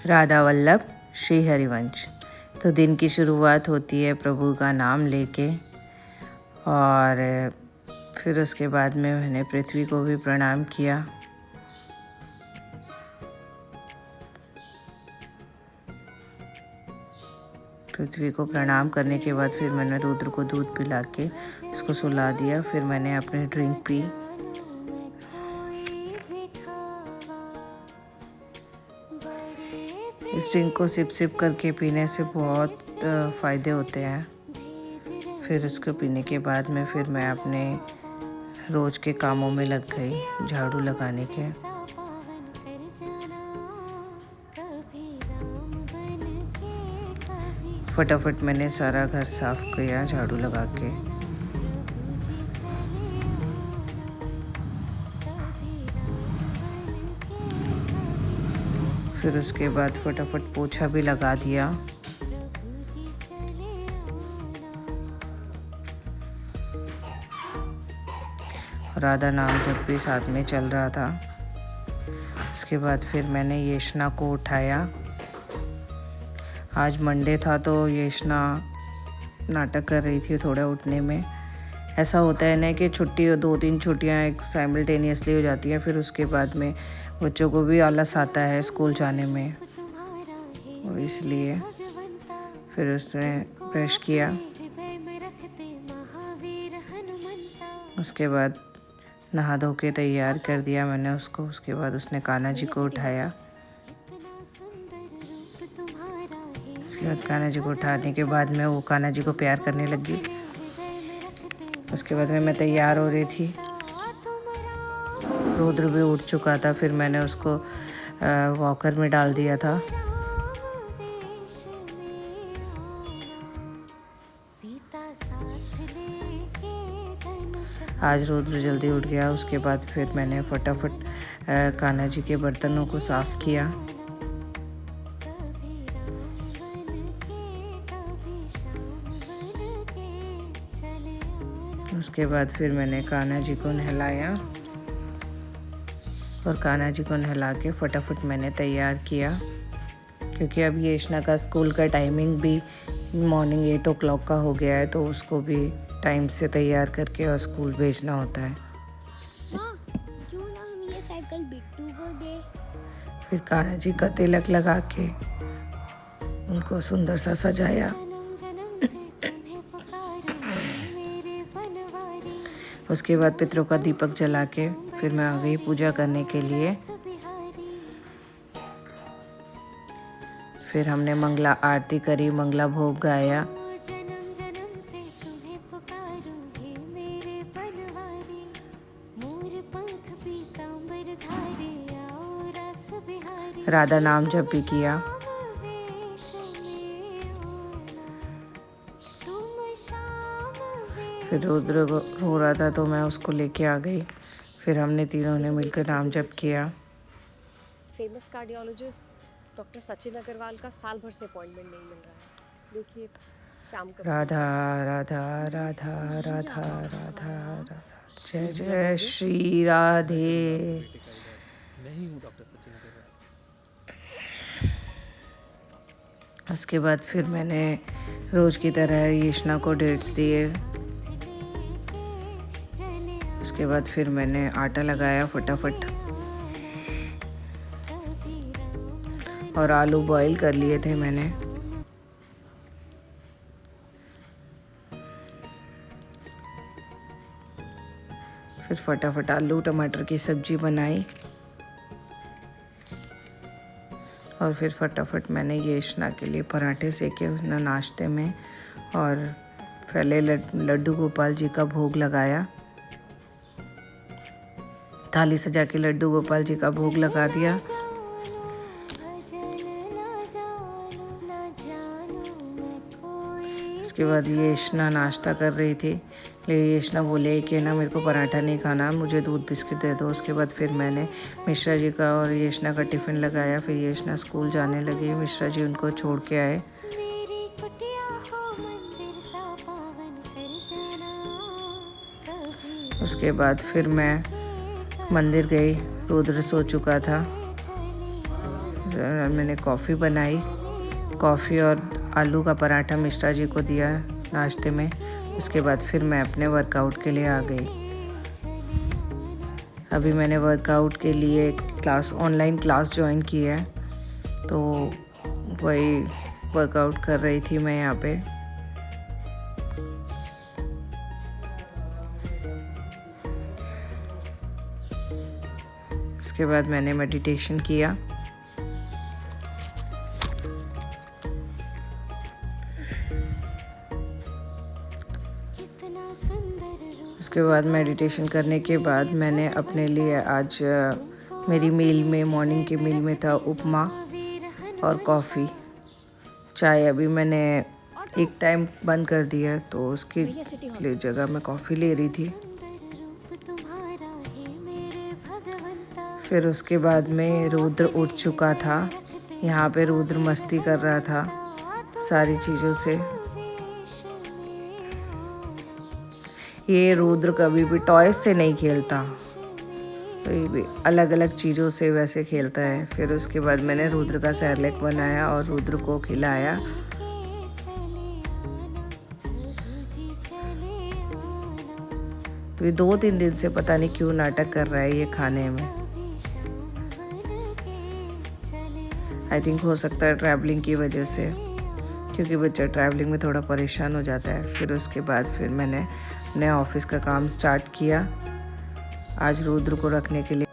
राधा वल्लभ श्री हरिवंश। तो दिन की शुरुआत होती है प्रभु का नाम लेके, और फिर उसके बाद में मैंने पृथ्वी को भी प्रणाम किया। पृथ्वी को प्रणाम करने के बाद फिर मैंने रुद्र को दूध पिला के उसको सुला दिया। फिर मैंने अपनी ड्रिंक पी। इस ड्रिंक को सिप सिप करके पीने से बहुत फ़ायदे होते हैं। फिर उसको पीने के बाद में फिर मैं अपने रोज़ के कामों में लग गई, झाड़ू लगाने के। फटाफट मैंने सारा घर साफ किया झाड़ू लगा के। फिर उसके बाद फटाफट पोछा भी लगा दिया। राधा नाम जब भी साथ में चल रहा था। उसके बाद फिर मैंने येशना को उठाया। आज मंडे था तो येशना नाटक कर रही थी थोड़ा उठने में। ऐसा होता है ना कि छुट्टी 2-3 छुट्टियाँ एक साइमल्टेनियसली हो जाती हैं, फिर उसके बाद में बच्चों को भी आलस आता है स्कूल जाने में, और इसलिए फिर उसने ब्रश किया। उसके बाद नहा धो के तैयार कर दिया मैंने उसको। उसके बाद उसने कान्हा जी को उठाया। उसके बाद कान्हा जी को उठाने के बाद में वो कान्हा जी को प्यार करने लगी। उसके बाद में मैं तैयार हो रही थी। रुद्र भी उठ चुका था। फिर मैंने उसको वॉकर में डाल दिया था। आज रुद्र जल्दी उठ गया। उसके बाद फिर मैंने फटाफट कान्हा जी के बर्तनों को साफ़ किया। उसके बाद फिर मैंने कान्हा जी को नहलाया, और कान्हा जी को नहला के फटाफट मैंने तैयार किया, क्योंकि अब येशना का स्कूल का टाइमिंग भी मॉर्निंग 8 o'clock का हो गया है, तो उसको भी टाइम से तैयार करके और स्कूल भेजना होता है। क्यों ना हम ये साइकिल बिट्टू को दे। फिर कान्हा जी का तिलक लगा के उनको सुंदर सा सजाया। उसके बाद पितरों का दीपक जला के फिर मैं आ गई पूजा करने के लिए। फिर हमने मंगला आरती करी, मंगला भोग गाया। राधा नाम जप भी किया। फिर रुद्र रो रहा था तो मैं उसको लेके आ गई। फिर हमने तीनों ने मिलकर नाम जप किया। Famous cardiologist doctor Sachin Agarwal का साल भर से अपॉइंटमेंट नहीं मिल रहा है। देखिए शाम को। राधा राधा राधा राधा राधा राधा जय जय श्री राधे। नहीं हूँ डॉक्टर सचिन अग्रवाल। उसके बाद फिर मैंने रोज़ की तरह येशना को डेट्स दिए। उसके बाद फिर मैंने आटा लगाया फटाफट, और आलू बॉईल कर लिए थे मैंने। फिर फटाफट आलू टमाटर की सब्जी बनाई, और फिर फटाफट मैंने येशना के लिए पराठे सेके उसने नाश्ते में, और पहले लड्डू गोपाल जी का भोग लगाया। थाली सजा के लड्डू गोपाल जी का भोग लगा दिया। उसके बाद येशना नाश्ता कर रही थी, लेकिन येशना बोले कि ना मेरे को पराठा नहीं खाना, मुझे दूध बिस्किट दे दो। उसके बाद फिर मैंने मिश्रा जी का और येशना का टिफ़िन लगाया। फिर येशना स्कूल जाने लगी। मिश्रा जी उनको छोड़ के आए। उसके बाद फिर मैं मंदिर गई, रुद्र सो चुका था। मैंने कॉफ़ी बनाई, कॉफ़ी और आलू का पराठा मिश्रा जी को दिया नाश्ते में। उसके बाद फिर मैं अपने वर्कआउट के लिए आ गई। अभी मैंने वर्कआउट के लिए ऑनलाइन क्लास ज्वाइन की है, तो वही वर्कआउट कर रही थी मैं यहाँ पे। उसके बाद मैंने मेडिटेशन किया। उसके बाद मेडिटेशन करने के बाद मैंने अपने लिए आज मेरी मील में, मॉर्निंग के मील में था उपमा और कॉफ़ी। चाय अभी मैंने एक टाइम बंद कर दिया, तो उसकी जगह मैं कॉफ़ी ले रही थी। फिर उसके बाद में रुद्र उठ चुका था। यहाँ पे रुद्र मस्ती कर रहा था सारी चीज़ों से। ये रुद्र कभी भी टॉयज से नहीं खेलता, तो अलग अलग चीज़ों से वैसे खेलता है। फिर उसके बाद मैंने रुद्र का सैरलैक बनाया और रुद्र को खिलाया। तो 2-3 दिन से पता नहीं क्यों नाटक कर रहा है ये खाने में। आई थिंक हो सकता है ट्रैवलिंग की वजह से, क्योंकि बच्चा ट्रैवलिंग में थोड़ा परेशान हो जाता है। फिर उसके बाद फिर मैंने अपने ऑफिस का काम स्टार्ट किया। आज रुद्र को रखने के लिए